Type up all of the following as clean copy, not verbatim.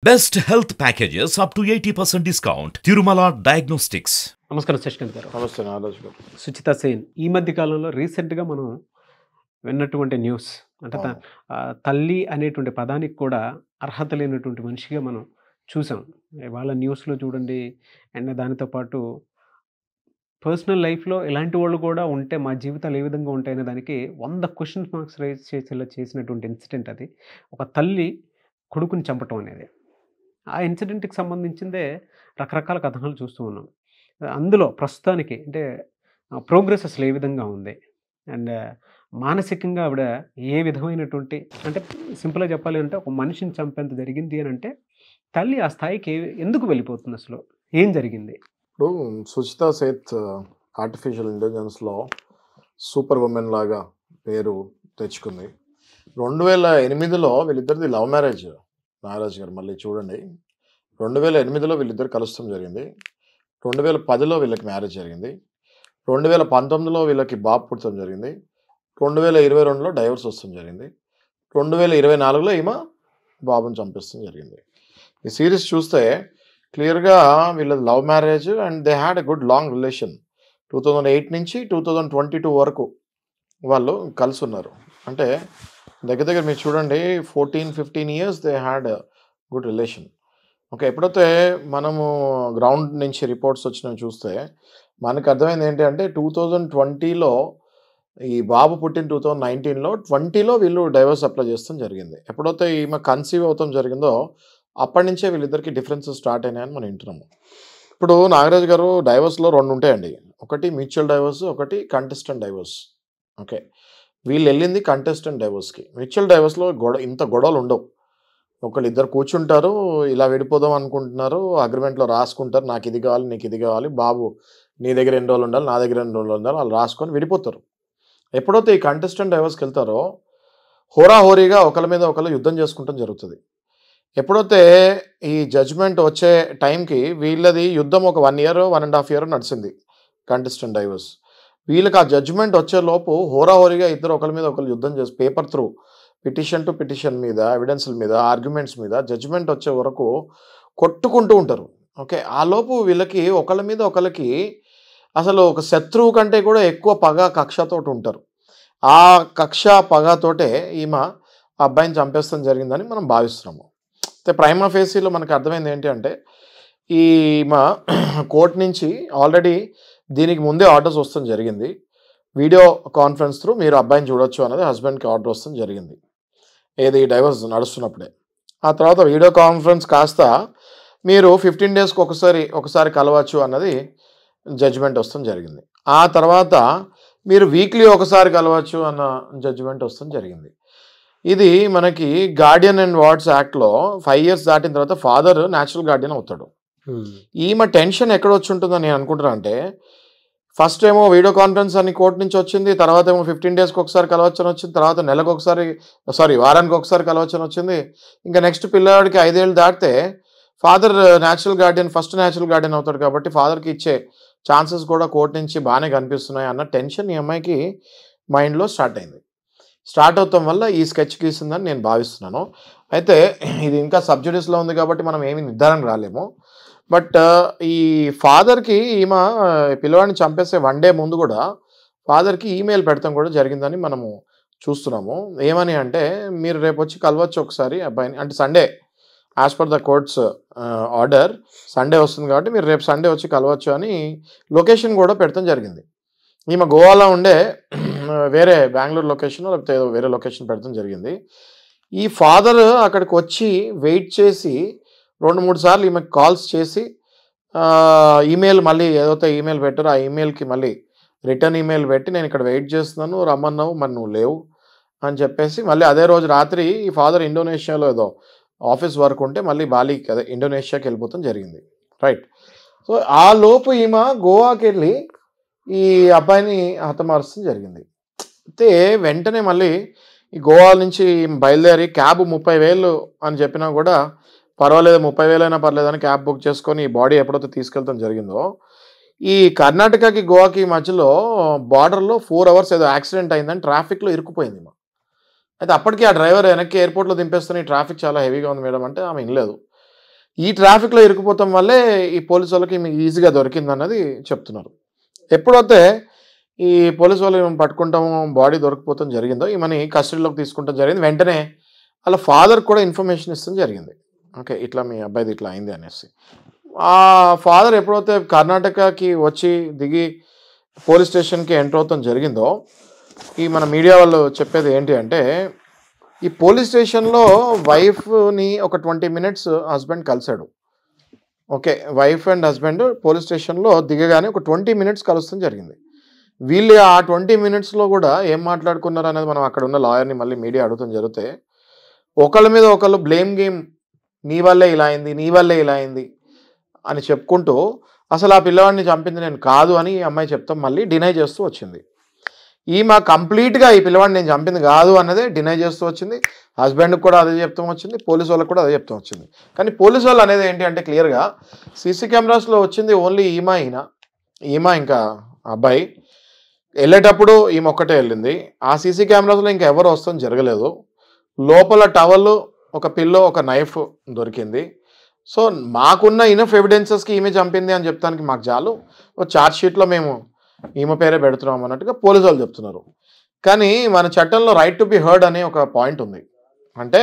Best health packages up to 80% discount. Tirumala Diagnostics. నమస్కారం శశికాంత్ గారు. నమస్తే నారాజు గారు. సుచిత సేన్ ఈ మధ్య కాలంలో రీసెంట్గా మనం విన్నటువంటి న్యూస్ అంటే తల్లి అనేటువంటి పదానికి కూడా అర్హత లేనటువంటి మనిషిగా మనం చూసాం. వాళ్ళ న్యూస్లో చూడండి. అండ్ దానితో పాటు పర్సనల్ లైఫ్లో ఇలాంటి వాళ్ళు కూడా ఉంటే మా జీవితాలు ఏ విధంగా ఉంటాయనే దానికి 100 క్వశ్చన్ మార్క్స్ రైజ్ చేసేలా చేసినటువంటి ఇన్సిడెంట్ అది. ఒక తల్లి కొడుకుని చంపటం అనేది. ఆ ఇన్సిడెంట్కి సంబంధించిందే రకరకాల కథనాలు చూస్తూ ఉన్నాం. అందులో ప్రస్తుతానికి అంటే ప్రోగ్రెస్ అసలు ఏ విధంగా ఉంది, అండ్ మానసికంగా ఆవిడ ఏ విధమైనటువంటి అంటే సింపుల్గా చెప్పాలి అంటే ఒక మనిషిని చంపేంత జరిగింది అని అంటే తల్లి ఆ స్థాయికి ఎందుకు వెళ్ళిపోతుంది, అసలు ఏం జరిగింది? ఇప్పుడు సుచిత సేత్ ఆర్టిఫిషియల్ ఇంటెలిజెన్స్లో సూపర్ ఉమెన్ లాగా పేరు తెచ్చుకుంది. 2008లో వీళ్ళిద్దరిది లవ్ మ్యారేజ్. నాగరాజ్ గారు మళ్ళీ చూడండి, 2008లో వీళ్ళిద్దరు కలుస్తాం జరిగింది. 2010లో వీళ్ళకి మ్యారేజ్ జరిగింది. 2019లో వీళ్ళకి బాబు పుట్టడం జరిగింది. 2022లో డైవర్స్ వస్తాం జరిగింది. 2024లో ఈమె బాబుని చంపిస్తాం జరిగింది. ఈ సిరీస్ చూస్తే క్లియర్గా వీళ్ళది love marriage and they had a good long relation. 2008 నుంచి 2022 వరకు వాళ్ళు కలిసి ఉన్నారు. అంటే దగ్గర దగ్గర మీరు చూడండి 14-15 years they had good relation. Okay, ఎప్పుడైతే మనము గ్రౌండ్ నుంచి రిపోర్ట్స్ వచ్చినవి చూస్తే మనకు అర్థమైంది ఏంటి అంటే 2020లో ఈ బాబు పుట్టిన 2019లో 20లో వీళ్ళు డైవర్స్ అప్లై చేస్తాం జరిగింది. ఎప్పుడైతే ఈమె కన్సీవ్ అవుతాం జరిగిందో అప్పటి నుంచే వీళ్ళిద్దరికి డిఫరెన్సెస్ స్టార్ట్ అయినాయని మనం వింటున్నాము. ఇప్పుడు నాగరాజ్ గారు డైవర్స్లో 2 ఉంటాయండి. ఒకటి మ్యూచువల్ డైవర్స్, ఒకటి కంటెస్టెంట్ డైవర్స్. ఓకే, వీళ్ళు వెళ్ళింది కంటెస్టెంట్ డైవర్స్కి. మ్యూచువల్ డైవర్స్లో ఇంత గొడవలు ఉండవు. ఒకళ్ళిద్దరు కూర్చుంటారు, ఇలా విడిపోదాం అనుకుంటున్నారు, అగ్రిమెంట్లో రాసుకుంటారు, నాకు ఇది కావాలి, నీకు ఇది కావాలి, బాబు నీ దగ్గర ఎన్ని రోజులు ఉండాలి, నా దగ్గర ఎన్ని రోజులు ఉండాలి, వాళ్ళు రాసుకొని విడిపోతారు. ఎప్పుడైతే ఈ కంటెస్టెంట్ డైవర్స్కి వెళ్తారో హోరాహోరీగా ఒకరి మీద ఒకరు యుద్ధం చేసుకుంటాం జరుగుతుంది. ఎప్పుడైతే ఈ జడ్జ్మెంట్ వచ్చే టైంకి వీళ్ళది యుద్ధం ఒక 1 year 1.5 year నడిచింది కంటెస్టెంట్ డైవర్స్. వీళ్ళకి ఆ జడ్జ్మెంట్ వచ్చే లోపు హోరాహోరీగా ఇద్దరు ఒకరి మీద ఒకరు యుద్ధం చేసి paper through petition to petition మీద, ఎవిడెన్స్ల మీద, ఆర్గ్యుమెంట్స్ మీద జడ్జ్మెంట్ వచ్చే వరకు కొట్టుకుంటూ ఉంటారు. ఓకే, ఆ లోపు వీళ్ళకి ఒకళ్ళ మీద ఒకరికి అసలు ఒక శత్రువు కంటే కూడా ఎక్కువ పగ కక్షతోటి ఉంటారు. ఆ కక్ష పగతోటే ఈమె అబ్బాయిని చంపేస్తాం జరిగిందని మనం భావిస్తున్నాము. అయితే ప్రైమా ఫేసీలో మనకు అర్థమైంది ఏంటి అంటే ఈమె కోర్టు నుంచి ఆల్రెడీ దీనికి ముందే ఆర్డర్స్ వస్తాం జరిగింది. వీడియో కాన్ఫరెన్స్ త్రూ మీరు అబ్బాయిని చూడొచ్చు అనేది హస్బెండ్కి ఆర్డర్ వస్తాం జరిగింది, ఏది డైవర్స్ నడుస్తున్నప్పుడే. ఆ తర్వాత వీడియో కాన్ఫరెన్స్ కాస్త మీరు 15 daysకి ఒకసారి కలవచ్చు అన్నది జడ్జిమెంట్ వస్తాం జరిగింది. ఆ తర్వాత మీరు వీక్లీ ఒకసారి కలవచ్చు అన్న జడ్జిమెంట్ వస్తాం జరిగింది. ఇది మనకి గార్డియన్ అండ్ వార్డ్స్ యాక్ట్లో 5 years దాటిన తర్వాత ఫాదర్ న్యాచురల్ గార్డియన్ అవుతాడు. ఈమె టెన్షన్ ఎక్కడ వచ్చి ఉంటుందని నేను అనుకుంటున్నా అంటే ఫస్ట్ ఏమో వీడియో కాన్ఫరెన్స్ అని కోర్టు నుంచి వచ్చింది, తర్వాత ఏమో 15 daysకి ఒకసారి కలవచ్చు అని వచ్చింది, తర్వాత వారానికి ఒకసారి కలవచ్చు అని వచ్చింది. ఇంకా నెక్స్ట్ పిల్లవాడికి 5 years దాటితే ఫాదర్ ఫస్ట్ న్యాచురల్ గార్డియన్ అవుతాడు కాబట్టి ఫాదర్కి ఇచ్చే ఛాన్సెస్ కూడా కోర్టు నుంచి బాగానే కనిపిస్తున్నాయి అన్న టెన్షన్ ఈ అమ్మాయికి మైండ్లో స్టార్ట్ అవుతాం వల్ల ఈ స్కెచ్ గీసిందని నేను భావిస్తున్నాను. అయితే ఇది ఇంకా సబ్జుడిస్లో ఉంది కాబట్టి మనం ఏమీ నిర్ధారణ రాలేము. బట్ ఈ ఫాదర్కి ఈమె పిల్లవాడిని చంపేసే 1 day ముందు కూడా ఫాదర్కి ఈమెయిల్ పెడతాం కూడా జరిగిందని మనము చూస్తున్నాము. ఏమని అంటే మీరు రేపు వచ్చి కలవచ్చు ఒకసారి అబ్బాయిని, అంటే Sunday as per the courts order Sunday వస్తుంది కాబట్టి మీరు రేపు సండే వచ్చి కలవచ్చు అని లొకేషన్ కూడా పెడతాం జరిగింది. ఈమె గోవాలో ఉండే వేరే బెంగళూరు లొకేషన్ లేకపోతే ఏదో వేరే లొకేషన్ పెడతాం జరిగింది. ఈ ఫాదర్ అక్కడికి వచ్చి వెయిట్ చేసి 2-3 సార్లు ఈమెకి కాల్స్ చేసి ఈమెయిల్ మళ్ళీ ఏదైతే ఈమెయిల్ పెట్టారో ఆ ఈమెయిల్కి మళ్ళీ రిటర్న్ ఈమెయిల్ పెట్టి నేను ఇక్కడ వెయిట్ చేస్తున్నాను, రమ్మన్నావు, మరి నువ్వు లేవు అని చెప్పేసి మళ్ళీ అదే రోజు రాత్రి ఈ ఫాదర్ ఇండోనేషియాలో ఏదో ఆఫీస్ వర్క్ ఉంటే మళ్ళీ బాలీకి అదే ఇండోనేషియాకి వెళ్ళిపోతాం జరిగింది. రైట్, సో ఆ లోపు ఈమె గోవాకి వెళ్ళి ఈ అబ్బాయిని హతమార్చడం జరిగింది. అయితే వెంటనే మళ్ళీ ఈ గోవా నుంచి బయలుదేరి క్యాబ్ 30,000 అని చెప్పినా కూడా పర్వాలేదు, 30,000 అయినా పర్లేదని క్యాబ్ బుక్ చేసుకొని ఈ బాడీ ఎప్పుడైతే తీసుకెళ్తాం జరిగిందో ఈ కర్ణాటకకి గోవాకి మధ్యలో బార్డర్లో 4 hours ఏదో యాక్సిడెంట్ అయిందని ట్రాఫిక్లో ఇరుక్కుపోయింది. అయితే అప్పటికి ఆ డ్రైవర్ వెనక్కి ఎయిర్పోర్ట్లో దింపేస్తున్న ఈ ట్రాఫిక్ చాలా హెవీగా ఉంది మేడం అంటే ఆమె వినలేదు. ఈ ట్రాఫిక్లో ఇరుక్కుపోతాం వల్లే ఈ పోలీసు వాళ్ళకి మీకు ఈజీగా దొరికింది అన్నది చెప్తున్నారు. ఎప్పుడైతే ఈ పోలీసు వాళ్ళు పట్టుకుంటాము, బాడీ దొరికిపోవడం జరిగిందో, ఈమెని కస్టడీలోకి తీసుకుంటాం జరిగింది. వెంటనే వాళ్ళ ఫాదర్ కూడా ఇన్ఫర్మేషన్ ఇస్తాం జరిగింది. ఓకే, ఇట్లా మీ అబ్బాయిది ఇట్లా అయింది అనేసి. ఆ ఫాదర్ ఎప్పుడైతే కర్ణాటకకి వచ్చి దిగి పోలీస్ స్టేషన్కి ఎంటర్ అవుతాం జరిగిందో, ఈ మన మీడియా వాళ్ళు చెప్పేది ఏంటి అంటే, ఈ పోలీస్ స్టేషన్లో వైఫ్ని ఒక 20 minutes హస్బెండ్ కలిశాడు. Okay, wife and husband police స్టేషన్లో దిగగానే ఒక 20 minutes కలుస్తాం జరిగింది. వీళ్ళు ఆ 20 minutesలో కూడా ఏం మాట్లాడుకున్నారు అనేది మనం అక్కడ ఉన్న లాయర్ని మళ్ళీ మీడియా అడుగుతాం జరిగితే, ఒకళ్ళ మీద ఒకళ్ళు బ్లేమ్ గేమ్, నీ వల్లే ఇలా అయింది, నీ వల్లే ఇలా అయింది అని చెప్పుకుంటూ, అసలు ఆ పిల్లవాడిని చంపింది నేను కాదు అని ఈ అమ్మాయి చెప్తాం మళ్ళీ డినై చేస్తూ వచ్చింది. ఈమె కంప్లీట్గా ఈ పిల్లవాడిని నేను చంపింది కాదు అన్నదే డినై చేస్తూ వచ్చింది. హస్బెండ్కి కూడా అదే చెప్తాం వచ్చింది, పోలీసు వాళ్ళకి కూడా అదే చెప్తాం వచ్చింది. కానీ పోలీసు వాళ్ళు అనేది ఏంటి అంటే క్లియర్గా సీసీ కెమెరాస్లో వచ్చింది ఓన్లీ ఈమె ఇంకా అబ్బాయి. వెళ్ళేటప్పుడు ఈమె ఒక్కటే వెళ్ళింది. ఆ సీసీ కెమెరాస్లో ఇంకా ఎవరు వస్తాం జరగలేదు. లోపల టవల్, ఒక పిల్లో, ఒక నైఫ్ దొరికింది. సో మాకున్న ఇనఫ్ ఎవిడెన్సెస్కి ఈమె చంపింది అని చెప్తానికి మాకు చాలు, ఛార్జ్ షీట్లో మేము ఈమె పేరే పెడుతున్నాం అన్నట్టుగా పోలీసు వాళ్ళు చెప్తున్నారు. కానీ మన చట్టంలో రైట్ టు బి హర్డ్ అనే ఒక పాయింట్ ఉంది. అంటే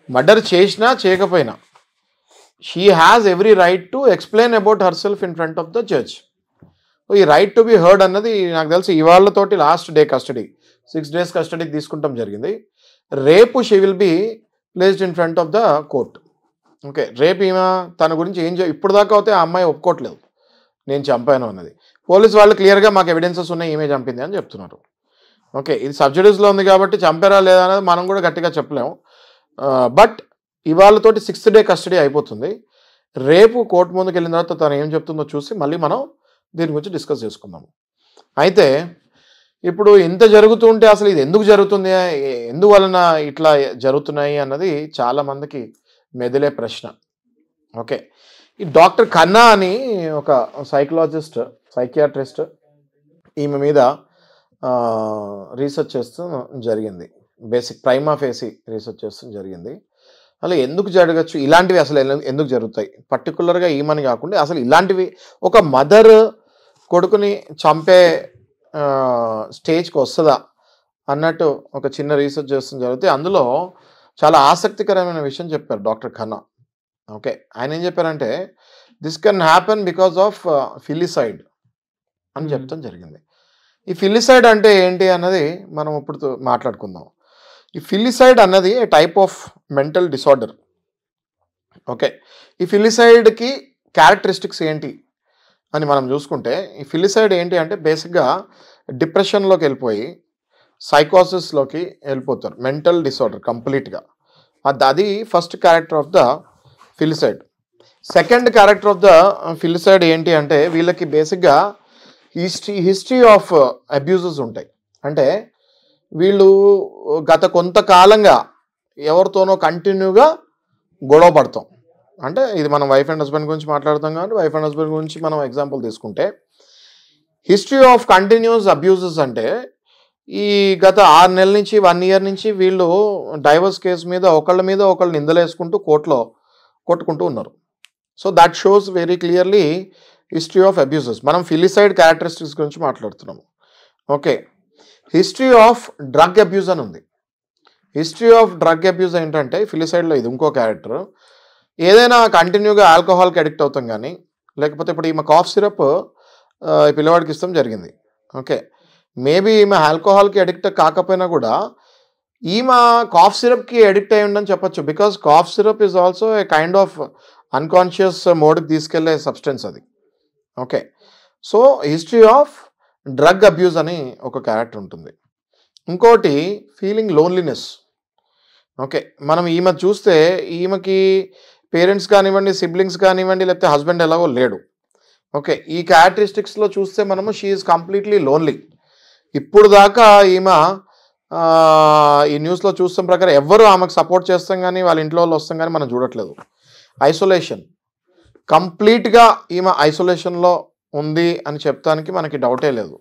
మర్డర్ చేసినా చేయకపోయినా she has every right to explain about her self in front of the judge. ఈ రైట్ టు బి హర్డ్ అన్నది నాకు తెలిసి ఇవాళతోటి లాస్ట్ డే కస్టడీ, 6 days కస్టడీకి తీసుకుంటాం జరిగింది. రేపు she will be placed in front of the court. Okay, రేపు ఈమె తన గురించి ఇప్పుడు దాకా అయితే ఆ అమ్మాయి ఒప్పుకోవట్లేదు నేను చంపాను అన్నది. పోలీసు వాళ్ళు క్లియర్గా మాకు ఎవిడెన్సెస్ ఉన్నాయి ఈమె చంపింది అని చెప్తున్నారు. ఓకే, ఇది సబ్సిడీస్లో ఉంది కాబట్టి చంపారా లేదా అనేది మనం కూడా గట్టిగా చెప్పలేము. బట్ ఇవాళతోటి 6th day కస్టడీ అయిపోతుంది. రేపు కోర్టు ముందుకు వెళ్ళిన తర్వాత తను ఏం చెప్తుందో చూసి మళ్ళీ మనం దీని గురించి డిస్కస్ చేసుకుందాము. అయితే ఇప్పుడు ఇంత జరుగుతుంటే అసలు ఇది ఎందుకు జరుగుతుంది, ఎందువలన ఇట్లా జరుగుతున్నాయి అన్నది చాలామందికి మెదిలే ప్రశ్న. ఓకే, ఈ డాక్టర్ ఖన్నా అని ఒక సైకియాట్రిస్ట్ ఈమె మీద రీసెర్చ్ చేస్తూ జరిగింది. బేసిక్ ప్రైమా ఫేసి రీసెర్చ్ చేస్తూ జరిగింది. అలా ఎందుకు జరగచ్చు, ఇలాంటివి అసలు ఎందుకు జరుగుతాయి, పర్టికులర్గా ఈమెని కాకుండా అసలు ఇలాంటివి ఒక మదర్ కొడుకుని చంపే స్టేజ్కి వస్తుందా అన్నట్టు ఒక చిన్న రీసెర్చ్ చేస్తూ జరిగితే అందులో చాలా ఆసక్తికరమైన విషయం చెప్పారు డాక్టర్ ఖన్నా. ఓకే, ఆయన ఏం చెప్పారంటే this can happen because of filicide అని చెప్తాం జరిగింది. ఈ ఫిలిసైడ్ అంటే ఏంటి అన్నది మనం ఇప్పుడు మాట్లాడుకుందాం. ఈ ఫిలిసైడ్ అన్నది type of mental disorder. Okay, ఈ ఫిలిసైడ్కి క్యారెక్టరిస్టిక్స్ ఏంటి అని మనం చూసుకుంటే, ఈ ఫిలిసైడ్ ఏంటి అంటే బేసిక్గా డిప్రెషన్లోకి వెళ్ళిపోయి సైకోసిస్లోకి వెళ్ళిపోతారు, మెంటల్ డిసార్డర్ కంప్లీట్గా. అది first character of the filicide. Second character of the filicide ఏంటి అంటే వీళ్ళకి బేసిక్గా హిస్టరీ ఆఫ్ అబ్యూజెస్ ఉంటాయి. అంటే వీళ్ళు గత కొంతకాలంగా ఎవరితోనో కంటిన్యూగా గొడవ పడతాం. అంటే ఇది మనం వైఫ్ అండ్ హస్బెండ్ గురించి మాట్లాడుతాం కాబట్టి వైఫ్ అండ్ హస్బెండ్ గురించి మనం ఎగ్జాంపుల్ తీసుకుంటే, హిస్టరీ ఆఫ్ కంటిన్యూస్ అబ్యూజెస్ అంటే ఈ గత 6 నెలల నుంచి 1 year నుంచి వీళ్ళు డైవర్స్ కేసు మీద ఒకళ్ళు నిందలేసుకుంటూ కోర్టులో కొట్టుకుంటూ ఉన్నారు. So that shows very clearly history of abuses. మనం ఫిలిసైడ్ క్యారెక్టరిస్టిక్స్ గురించి మాట్లాడుతున్నాము. Okay, history of drug abuse అని ఉంది. హిస్టరీ ఆఫ్ డ్రగ్ అబ్యూజ్ ఏంటంటే ఫిలిసైడ్లో ఇది ఇంకో క్యారెక్టర్. ఏదైనా కంటిన్యూగా ఆల్కహాల్కి అడిక్ట్ అవుతాం కానీ, లేకపోతే ఇప్పుడు ఈమె కాఫ్ సిరప్ ఈ పిల్లవాడికి ఇస్తాం జరిగింది. ఓకే, మేబీ ఈమె ఆల్కహాల్కి అడిక్ట్ కాకపోయినా కూడా ఈమె కాఫ్ సిరప్కి అడిక్ట్ అయి ఉండని చెప్పొచ్చు. Because cough syrup is also a kind of unconscious మోడ్కి తీసుకెళ్లే సబ్స్టెన్స్ అది. Okay, so history of drug abuse అని ఒక క్యారెక్టర్ ఉంటుంది. ఇంకోటి ఫీలింగ్ లోన్లీనెస్. ఓకే, మనం ఈమె చూస్తే ఈమెకి పేరెంట్స్ కానివ్వండి, సిబ్లింగ్స్ కానివ్వండి, లేకపోతే హస్బెండ్ ఎలాగో లేడు. ఓకే, ఈ క్యారెక్టరిస్టిక్స్లో చూస్తే మనము షీ ఈజ్ కంప్లీట్లీ లోన్లీ. ఇప్పుడు దాకా ఈమె ఈ న్యూస్లో చూస్తాం ప్రకారం ఎవ్వరు ఆమెకు సపోర్ట్ చేస్తాం కానీ వాళ్ళ ఇంట్లో వాళ్ళు వస్తాం కానీ మనం చూడట్లేదు. ఐసోలేషన్, కంప్లీట్గా ఈమె ఐసోలేషన్లో ఉంది అని చెప్తానికి మనకి డౌటే లేదు.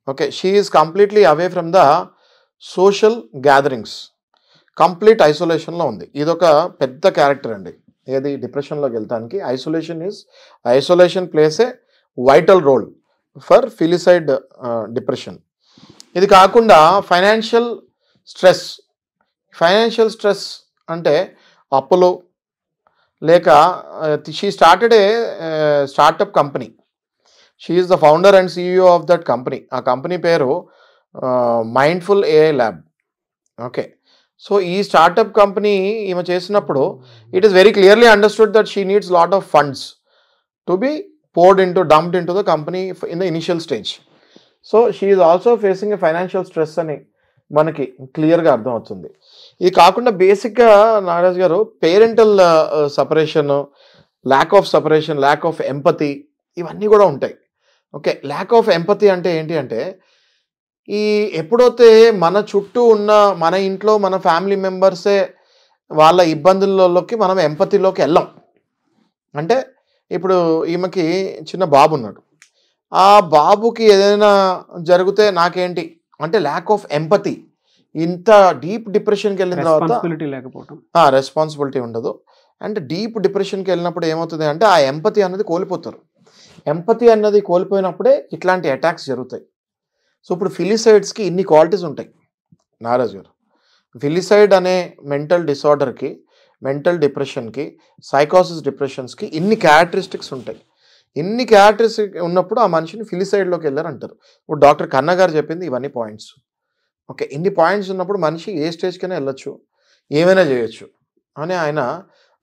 Okay, she is completely away from the social gatherings, complete ఐసోలేషన్లో ఉంది. ఇదొక పెద్ద క్యారెక్టర్ అండి. ఏది డిప్రెషన్లోకి వెళ్తానికి isolation plays a vital role for filicide depression. ఇది కాకుండా ఫైనాన్షియల్ స్ట్రెస్ అంటే అప్పులు, లేక she started a startup company. She is the founder and CEO of that company. ఆ కంపెనీ పేరు Mindful AI lab. Okay, so ఈ స్టార్టప్ కంపెనీ ఈమె చేసినప్పుడు it is very clearly understood that she needs lot of funds to be dumped into the company in the initial stage. So she is also facing a financial stress అని మనకి క్లియర్గా అర్థం అవుతుంది. ఇది కాకుండా బేసిక్గా నాగరాజ్ గారు parental separation, lack of empathy ఇవన్నీ కూడా ఉంటాయి. ఓకే, ల్యాక్ ఆఫ్ ఎంపతి అంటే ఏంటి అంటే ఎప్పుడైతే మన చుట్టూ ఉన్న మన ఇంట్లో మన ఫ్యామిలీ మెంబర్సే వాళ్ళ ఇబ్బందుల్లోకి మనం ఎంపతిలోకి వెళ్ళాం. అంటే ఇప్పుడు ఈమెకి చిన్న బాబు ఉన్నాడు, ఆ బాబుకి ఏదైనా జరిగితే నాకేంటి అంటే ల్యాక్ ఆఫ్ ఎంపతి. ఇంత డీప్ డిప్రెషన్కి వెళ్ళిన తర్వాత రెస్పాన్సిబిలిటీ ఉండదు. అండ్ డీప్ డిప్రెషన్కి వెళ్ళినప్పుడు ఏమవుతుంది అంటే ఆ ఎంపతి అన్నది కోల్పోతారు. ఎంపతి అన్నది కోల్పోయినప్పుడే ఇట్లాంటి అటాక్స్ జరుగుతాయి. సో ఇప్పుడు ఫిలిసైడ్స్కి ఇన్ని క్వాలిటీస్ ఉంటాయి నాగరాజ్ గారు. ఫిలిసైడ్ అనే మెంటల్ డిసార్డర్కి, మెంటల్ డిప్రెషన్కి, సైకోసిస్ డిప్రెషన్స్కి ఇన్ని క్యారెక్టరిస్టిక్స్ ఉంటాయి. ఇన్ని క్యారెక్టరిస్టిక్ ఉన్నప్పుడు ఆ మనిషిని ఫిలిసైడ్లోకి వెళ్ళారంటారు. ఇప్పుడు డాక్టర్ కన్నా గారు చెప్పింది ఇవన్నీ పాయింట్స్. ఓకే, ఇన్ని పాయింట్స్ ఉన్నప్పుడు మనిషి ఏ స్టేజ్కైనా వెళ్ళొచ్చు, ఏమైనా చేయొచ్చు అని ఆయన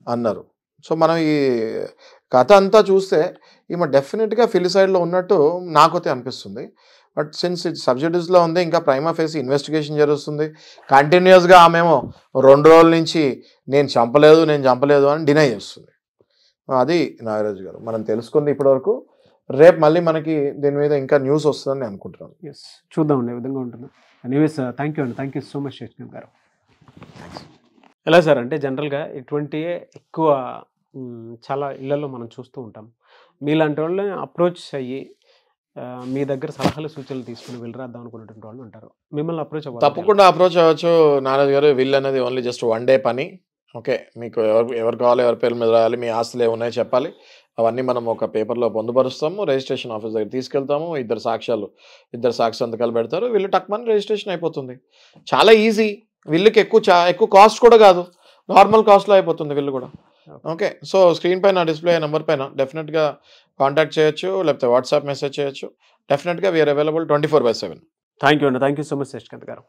అన్నారు. సో మనం ఈ కథ అంతా చూస్తే ఈమె డెఫినెట్గా ఫిలిసైడ్లో ఉన్నట్టు నాకైతే అనిపిస్తుంది. బట్ సిన్స్ ఇది సబ్సిడీస్లో ఉంది, ఇంకా ప్రైమా ఫేసి ఇన్వెస్టిగేషన్ జరుగుతుంది. కంటిన్యూస్గా ఆమెమో 2 రోజుల నుంచి నేను చంపలేదు అని డినై చేస్తుంది. అది నాగరాజ్ గారు మనం తెలుసుకుంది ఇప్పటివరకు. రేపు మళ్ళీ మనకి దీని మీద ఇంకా న్యూస్ వస్తుందని అనుకుంటున్నాను. ఎస్, చూద్దామండి ఏ విధంగా ఉంటుంది. ఎనీవేస్ థ్యాంక్ యూ అండి, thank you so much Shashikanth గారు. ఎలా సార్ అంటే జనరల్గా ఇటువంటి ఎక్కువ చాలా ఇళ్లలో మనం చూస్తూ ఉంటాం. మీలాంటి వాళ్ళని అప్రోచ్ అయ్యి మీ దగ్గర సలహాలు సూచనలు తీసుకుని వెళ్ళరాద్దాం అనుకున్నటువంటి వాళ్ళు ఉంటారు. మిమ్మల్ని అప్రోచ్ అవ్వాలి, తప్పకుండా అప్రోచ్ అవ్వచ్చు నాగరాజ్ గారు. వీళ్ళు అనేది ఓన్లీ జస్ట్ 1 డే పని. ఓకే, మీకు ఎవరు కావాలి, ఎవరి పేరు మీద రాయాలి, మీ ఆస్తులు ఏమున్నాయో చెప్పాలి, అవన్నీ మనం ఒక పేపర్లో పొందుపరుస్తాము, రిజిస్ట్రేషన్ ఆఫీస్ దగ్గర తీసుకెళ్తాము. ఇద్దరు సాక్షి సంతకాలు పెడతారు, వీళ్ళు టక్మని రిజిస్ట్రేషన్ అయిపోతుంది. చాలా ఈజీ. వీళ్ళకి ఎక్కువ కాస్ట్ కూడా కాదు, నార్మల్ కాస్ట్లో అయిపోతుంది వీళ్ళు కూడా. ఓకే, సో స్క్రీన్ పైన డిస్ప్లే నెంబర్ పైన డెఫినెట్గా కాంటాక్ట్ చేయొచ్చు, లేకపోతే వాట్సాప్ మెసేజ్ చేయొచ్చు. డెఫినెట్గా వీఆర్ అవైలబుల్ 24/7. థ్యాంక్ యూ అండి, thank you so much Shashikanth గారు.